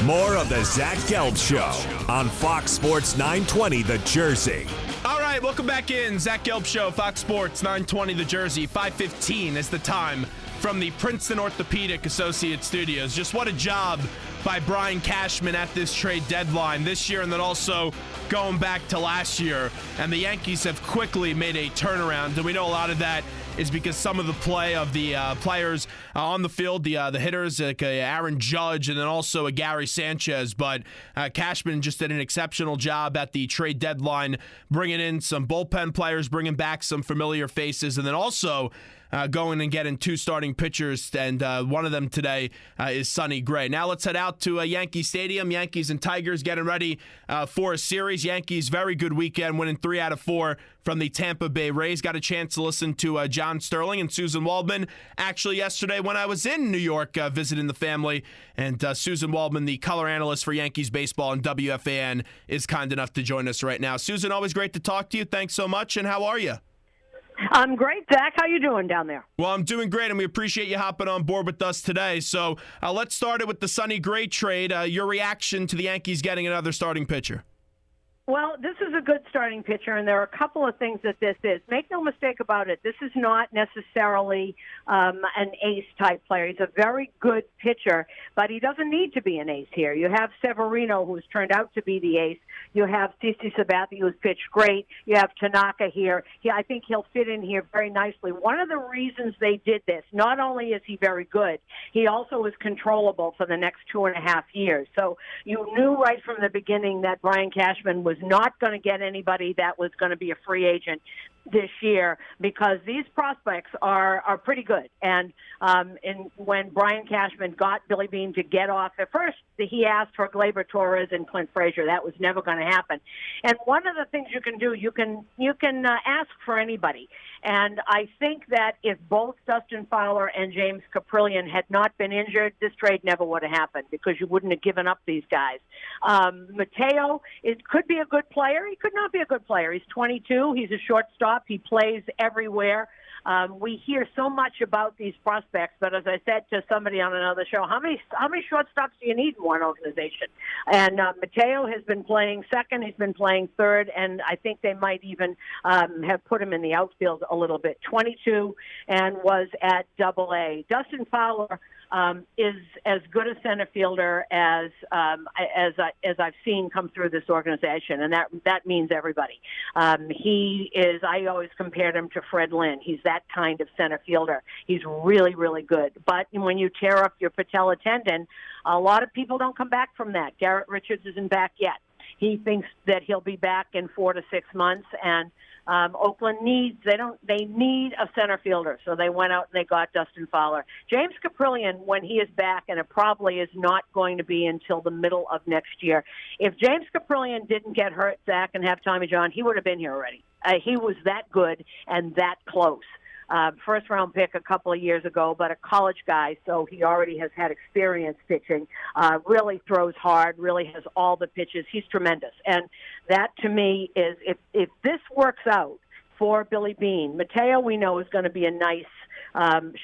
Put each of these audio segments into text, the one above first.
More of the Zach Gelb Show on Fox Sports 920 The Jersey. All right, welcome back in. Zach Gelb Show, Fox Sports 920 The Jersey. 5:15 is the time from the Princeton Orthopedic Associate Studios. Just what a job by Brian Cashman at this trade deadline this year and then also going back to last year. And the Yankees have quickly made a turnaround, and we know a lot of that is because some of the play of the players on the field, the hitters like Aaron Judge and then also Gary Sanchez. But Cashman just did an exceptional job at the trade deadline, bringing in some bullpen players, bringing back some familiar faces, and then also going and getting two starting pitchers, and one of them today is Sonny Gray. Now let's head out to Yankee Stadium. Yankees and Tigers getting ready for a series. Yankees, very good weekend, winning 3 out of 4 from the Tampa Bay Rays. Got a chance to listen to John Sterling and Suzyn Waldman actually yesterday when I was in New York visiting the family. And Suzyn Waldman, the color analyst for Yankees baseball and WFAN, is kind enough to join us right now. Suzyn, always great to talk to you. Thanks so much, and how are you? I'm great, Zach. How you doing down there? Well, I'm doing great, and we appreciate you hopping on board with us today. So let's start it with the Sonny Gray trade. Your reaction to the Yankees getting another starting pitcher? Well, this is a good starting pitcher, and there are a couple of things that this is. Make no mistake about it. This is not necessarily an ace-type player. He's a very good pitcher, but he doesn't need to be an ace here. You have Severino, who's turned out to be the ace. You have CC Sabathia, who's pitched great. You have Tanaka here. I think he'll fit in here very nicely. One of the reasons they did this, not only is he very good, he also is controllable for the next 2.5 years. So you knew right from the beginning that Brian Cashman was not going to get anybody that was going to be a free agent this year, because these prospects are pretty good. And when Brian Cashman got Billy Beane to get off, at first he asked for Gleyber Torres and Clint Frazier. That was never going to happen. And one of the things you can do, you can ask for anybody. And I think that if both Dustin Fowler and James Caprillion had not been injured, this trade never would have happened, because you wouldn't have given up these guys. Mateo, it could be a good player. He could not be a good player. He's 22. He's a shortstop. He plays everywhere. We hear so much about these prospects, but as I said to somebody on another show, how many shortstops do you need in one organization? And Mateo has been playing second, he's been playing third, and I think they might even have put him in the outfield a little bit. 22 and was at Double-A. Dustin Fowler is as good a center fielder as I've seen come through this organization, and that means everybody. He is. I always compared him to Fred Lynn. He's that kind of center fielder. He's really, really good. But when you tear up your patella tendon, a lot of people don't come back from that. Garrett Richards isn't back yet. He thinks that he'll be back in 4 to 6 months, and Oakland need a center fielder, so they went out and they got Dustin Fowler. James Caprillion, when he is back, and it probably is not going to be until the middle of next year. If James Caprillion didn't get hurt, Zach, and have Tommy John, he would have been here already. He was that good and that close. First-round pick a couple of years ago, but a college guy, so he already has had experience pitching, really throws hard, really has all the pitches. He's tremendous. And that, to me, is if this works out for Billy Beane, Mateo, we know, is going to be a nice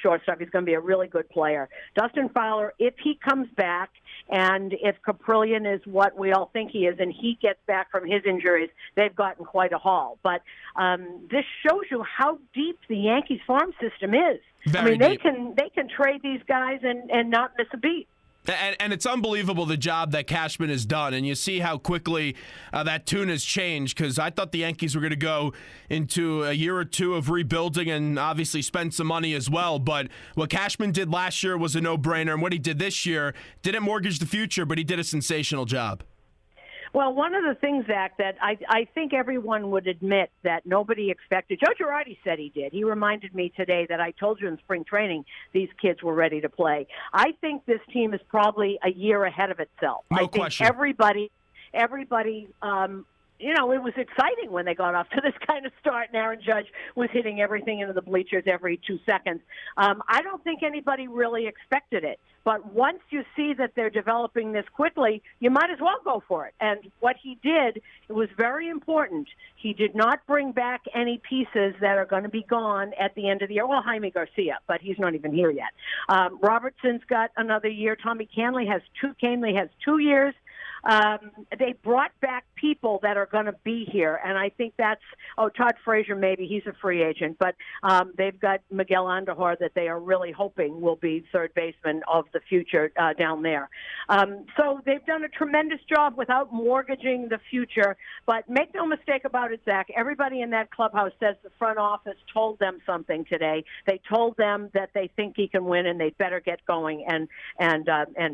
shortstop. He's going to be a really good player. Dustin Fowler, if he comes back, and if Caprillion is what we all think he is, and he gets back from his injuries, they've gotten quite a haul. But this shows you how deep the Yankees farm system is. Very deep. They can trade these guys and not miss a beat. And it's unbelievable the job that Cashman has done. And you see how quickly that tune has changed, because I thought the Yankees were going to go into a year or two of rebuilding and obviously spend some money as well. But what Cashman did last year was a no-brainer. And what he did this year didn't mortgage the future, but he did a sensational job. Well, one of the things, Zach, that I think everyone would admit that nobody expected, Joe Girardi said he did. He reminded me today that I told you in spring training these kids were ready to play. I think this team is probably a year ahead of itself. No I think question. Everybody it was exciting when they got off to this kind of start, and Aaron Judge was hitting everything into the bleachers every 2 seconds. I don't think anybody really expected it. But once you see that they're developing this quickly, you might as well go for it. And what he did, it was very important. He did not bring back any pieces that are going to be gone at the end of the year. Well, Jaime Garcia, but he's not even here yet. Robertson's got another year. Tommy Canley has 2 years. They brought back people that are going to be here, and I think Todd Frazier, maybe he's a free agent, but they've got Miguel Andujar that they are really hoping will be third baseman of the future down there. So they've done a tremendous job without mortgaging the future, but make no mistake about it, Zach, everybody in that clubhouse says the front office told them something today. They told them that they think he can win, and they better get going and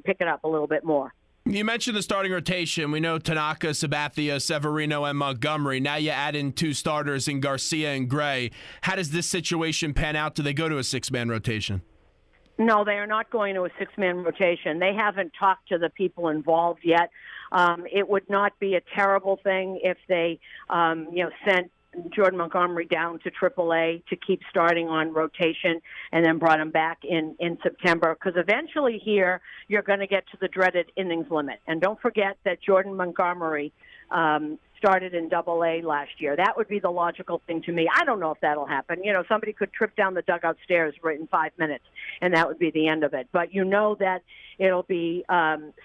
pick it up a little bit more. You mentioned the starting rotation. We know Tanaka, Sabathia, Severino, and Montgomery. Now you add in 2 starters in Garcia and Gray. How does this situation pan out? Do they go to a 6-man rotation? No, they are not going to a 6-man rotation. They haven't talked to the people involved yet. It would not be a terrible thing if they, sent Jordan Montgomery down to AAA to keep starting on rotation and then brought him back in September, because eventually here you're going to get to the dreaded innings limit. And don't forget that Jordan Montgomery started in AA last year. That would be the logical thing to me. I don't know if that'll happen. Somebody could trip down the dugout stairs right in 5 minutes, and that would be the end of it. But that it'll be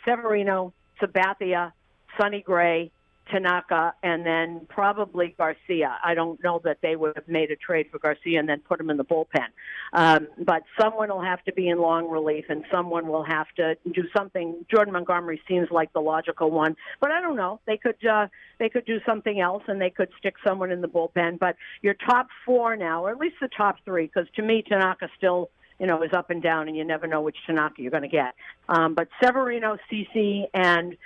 Severino, Sabathia, Sonny Gray, Tanaka, and then probably Garcia. I don't know that they would have made a trade for Garcia and then put him in the bullpen. But someone will have to be in long relief, and someone will have to do something. Jordan Montgomery seems like the logical one, but I don't know. They could do something else, and they could stick someone in the bullpen. But your top 4 now, or at least the top 3, because to me Tanaka still is up and down, and you never know which Tanaka you're going to get. But Severino, CC, and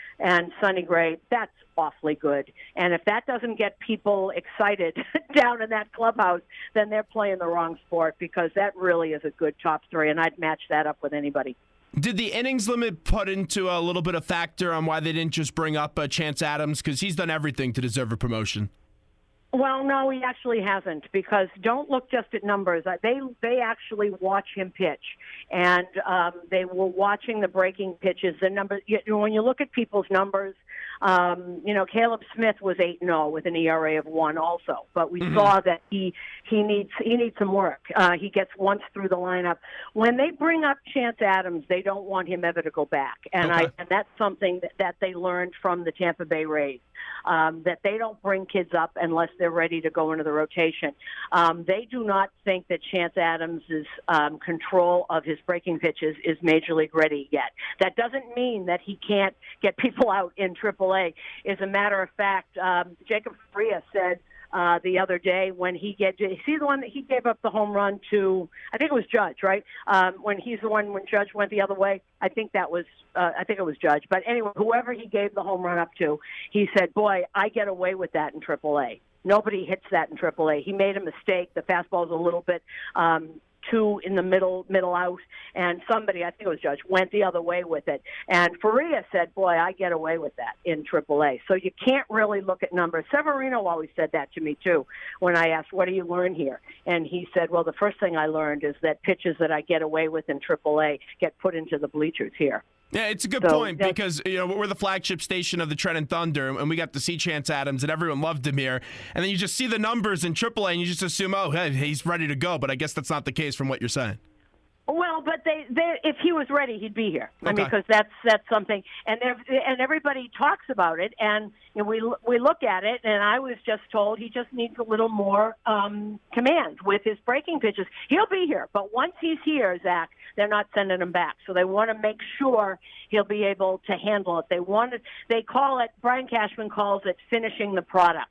Sonny Gray, that's awfully good. And if that doesn't get people excited down in that clubhouse, then they're playing the wrong sport, because that really is a good top 3, and I'd match that up with anybody. Did the innings limit put into a little bit of factor on why they didn't just bring up Chance Adams? Because he's done everything to deserve a promotion. Well, no, he actually hasn't, because don't look just at numbers. They actually watch him pitch, and they were watching the breaking pitches. The numbers, when you look at people's numbers, Caleb Smith was 8-0 with an ERA of 1 also, but we saw that he needs some work. He gets once through the lineup. When they bring up Chance Adams, they don't want him ever to go back, and that's something that they learned from the Tampa Bay Rays. That they don't bring kids up unless they're ready to go into the rotation. They do not think that Chance Adams' control of his breaking pitches is Major League ready yet. That doesn't mean that he can't get people out in AAA. As a matter of fact, Jacob Faria said the other day when see the one that he gave up the home run to, I think it was Judge, right? When Judge went the other way, I think it was Judge. But anyway, whoever he gave the home run up to, he said, boy, I get away with that in AAA. Nobody hits that in AAA. He made a mistake. The fastball's a little bit too in the middle out, and somebody, I think it was Judge, went the other way with it. And Faria said, boy, I get away with that in AAA. So you can't really look at numbers. Severino always said that to me, too, when I asked, what do you learn here? And he said, well, the first thing I learned is that pitches that I get away with in AAA get put into the bleachers here. Yeah, it's a good point, because we're the flagship station of the Trenton Thunder, and we got to see Chance Adams, and everyone loved him here. And then you just see the numbers in AAA, and you just assume, oh, hey, he's ready to go. But I guess that's not the case from what you're saying. Well, but if he was ready, he'd be here. Okay. I mean, because that's something, and everybody talks about it, and we look at it, and I was just told he just needs a little more command with his breaking pitches. He'll be here, but once he's here, Zach, they're not sending him back. So they want to make sure he'll be able to handle it. They call it, Brian Cashman calls it finishing the product.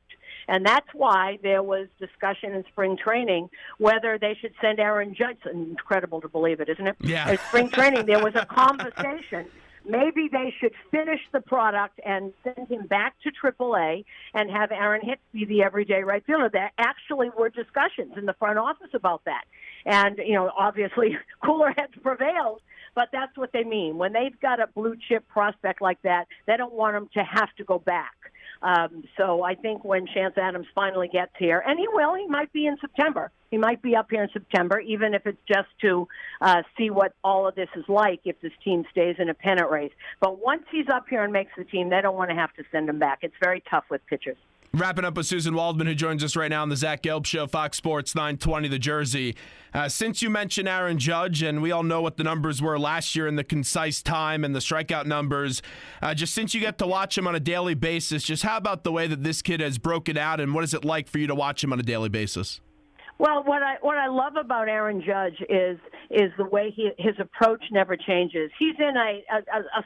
And that's why there was discussion in spring training whether they should send Aaron Judge. Incredible to believe it, isn't it? Yeah. In spring training, there was a conversation. Maybe they should finish the product and send him back to AAA and have Aaron Hicks be the everyday right fielder. There actually were discussions in the front office about that. And, obviously cooler heads prevailed, but that's what they mean. When they've got a blue chip prospect like that, they don't want him to have to go back. So I think when Chance Adams finally gets here, and he might be in September. He might be up here in September, even if it's just to see what all of this is like if this team stays in a pennant race. But once he's up here and makes the team, they don't want to have to send him back. It's very tough with pitchers. Wrapping up with Suzyn Waldman, who joins us right now on the Zach Gelb Show, Fox Sports 920 The Jersey. Since you mentioned Aaron Judge, and we all know what the numbers were last year in the concise time and the strikeout numbers, just since you get to watch him on a daily basis, just how about the way that this kid has broken out, and what is it like for you to watch him on a daily basis? Well, what I love about Aaron Judge is the way his approach never changes. He's in a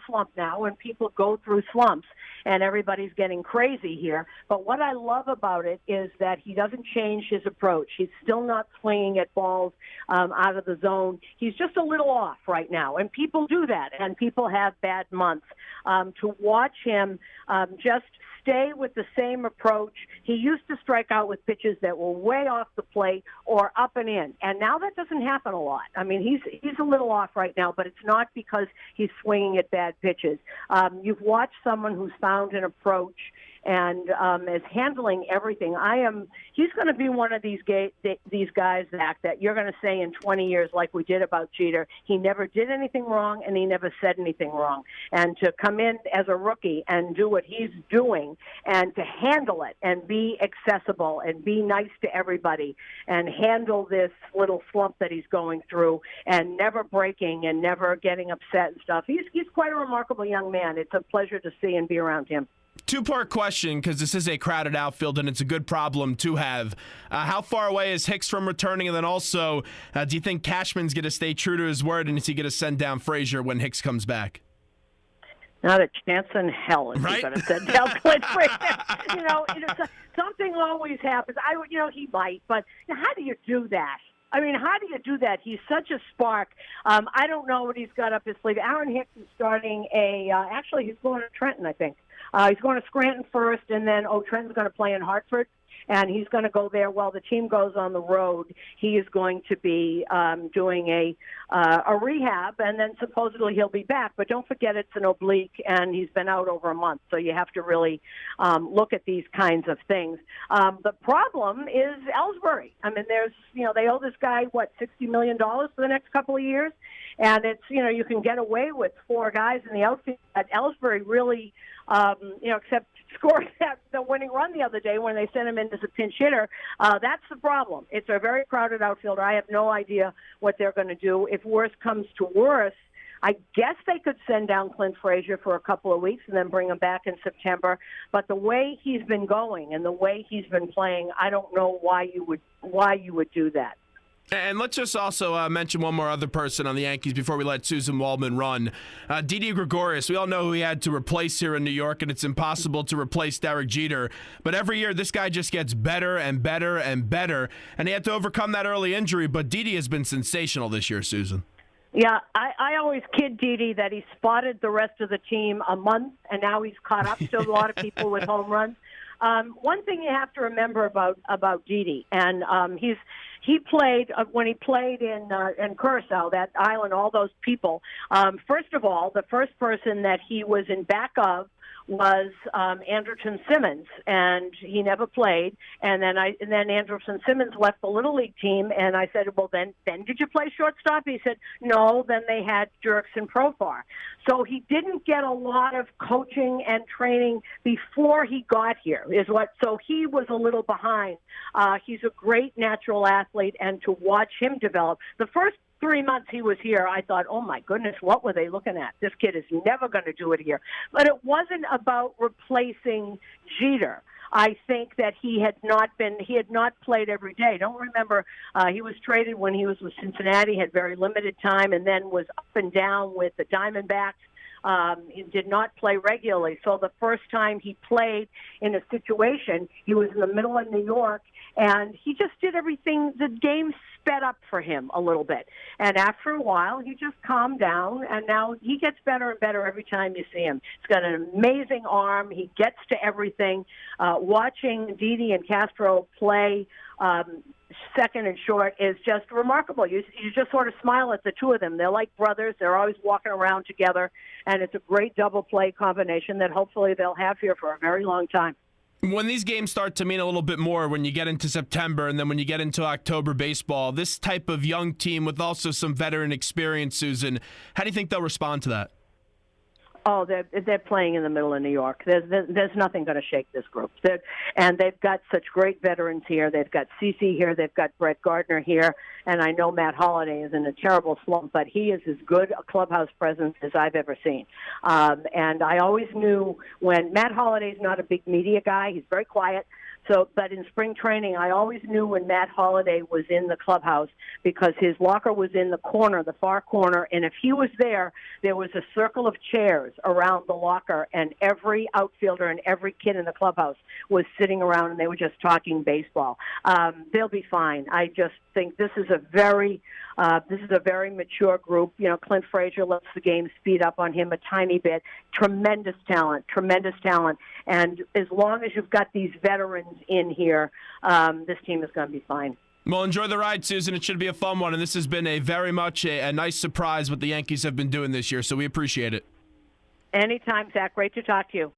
slump now, and people go through slumps, and everybody's getting crazy here. But what I love about it is that he doesn't change his approach. He's still not swinging at balls out of the zone. He's just a little off right now, and people do that, and people have bad months. To watch him just stay with the same approach. He used to strike out with pitches that were way off the plate or up and in, and now that doesn't happen a lot. I mean, he's a little off right now, but it's not because he's swinging at bad pitches. You've watched someone who's found an approach and is handling everything. He's going to be one of these guys, Zach, that you're going to say in 20 years, like we did about Jeter, he never did anything wrong and he never said anything wrong. And to come in as a rookie and do what he's doing and to handle it and be accessible and be nice to everybody and handle this little slump that he's going through and never breaking and never getting upset and stuff. He's quite a remarkable young man. It's a pleasure to see and be around him. Two-part question, because this is a crowded outfield and it's a good problem to have. How far away is Hicks from returning? And then also, do you think Cashman's going to stay true to his word, and is he going to send down Frazier when Hicks comes back? Not a chance in hell is he going to send down Clint Frazier. Something always happens. He might, but how do you do that? I mean, how do you do that? He's such a spark. I don't know what he's got up his sleeve. Aaron Hicks is starting actually, he's going to Trenton, I think. He's going to Scranton first, and then, Trenton's going to play in Hartford, and he's going to go there while the team goes on the road. He is going to be doing a rehab, and then supposedly he'll be back. But don't forget it's an oblique, and he's been out over a month, so you have to really look at these kinds of things. The problem is Ellsbury. I mean, they owe this guy, $60 million for the next couple of years? And it's, you can get away with four guys in the outfield. Ellsbury really, except scored the winning run the other day when they sent him in as a pinch hitter. That's the problem. It's a very crowded outfielder. I have no idea what they're going to do. If worse comes to worse, I guess they could send down Clint Frazier for a couple of weeks and then bring him back in September. But the way he's been going and the way he's been playing, I don't know why you would do that. And let's just also mention one more other person on the Yankees before we let Suzyn Waldman run. Didi Gregorius, we all know who he had to replace here in New York, and it's impossible to replace Derek Jeter. But every year, this guy just gets better and better and better, and he had to overcome that early injury. But Didi has been sensational this year, Suzyn. Yeah, I always kid Didi that he spotted the rest of the team a month, and now he's caught up to a lot of people with home runs. One thing you have to remember about Didi, and he played when he played in Curacao, that island, all those people. First of all, the first person that he was in back of was Andrelton Simmons, and he never played. And then Andrelton Simmons left the Little League team, and I said, well, then did you play shortstop? He said, no, then they had Jerks and Profar. So he didn't get a lot of coaching and training before he got here, so he was a little behind. He's a great natural athlete, and to watch him develop, the first 3 months he was here, I thought, oh, my goodness, what were they looking at? This kid is never going to do it here. But it wasn't about replacing Jeter. I think that he had not played every day. Don't remember, he was traded when he was with Cincinnati, had very limited time, and then was up and down with the Diamondbacks. He did not play regularly. So the first time he played in a situation, he was in the middle of New York, and he just did everything. The game sped up for him a little bit. And after a while, he just calmed down, and now he gets better and better every time you see him. He's got an amazing arm. He gets to everything. Watching Didi and Castro play, second and short is just remarkable. You just sort of smile at the two of them. They're like brothers. They're always walking around together, and it's a great double play combination that hopefully they'll have here for a very long time. When these games start to mean a little bit more when you get into September and then when you get into October baseball, this type of young team with also some veteran experience, Suzyn, how do you think they'll respond to that? Oh, they're playing in the middle of New York. There's nothing going to shake this group. And they've got such great veterans here. They've got CeCe here. They've got Brett Gardner here. And I know Matt Holliday is in a terrible slump, but he is as good a clubhouse presence as I've ever seen. And I always knew when Matt Holliday's not a big media guy. He's very quiet. But in spring training, I always knew when Matt Holliday was in the clubhouse because his locker was in the corner, the far corner, and if he was there, there was a circle of chairs around the locker, and every outfielder and every kid in the clubhouse was sitting around, and they were just talking baseball. They'll be fine. I just think this is a very mature group. You know, Clint Frazier lets the game speed up on him a tiny bit. Tremendous talent. And as long as you've got these veterans in here, this team is going to be fine. Well, enjoy the ride, Suzyn. It should be a fun one, and this has been very much a nice surprise what the Yankees have been doing this year, so we appreciate it. Anytime, Zach. Great to talk to you.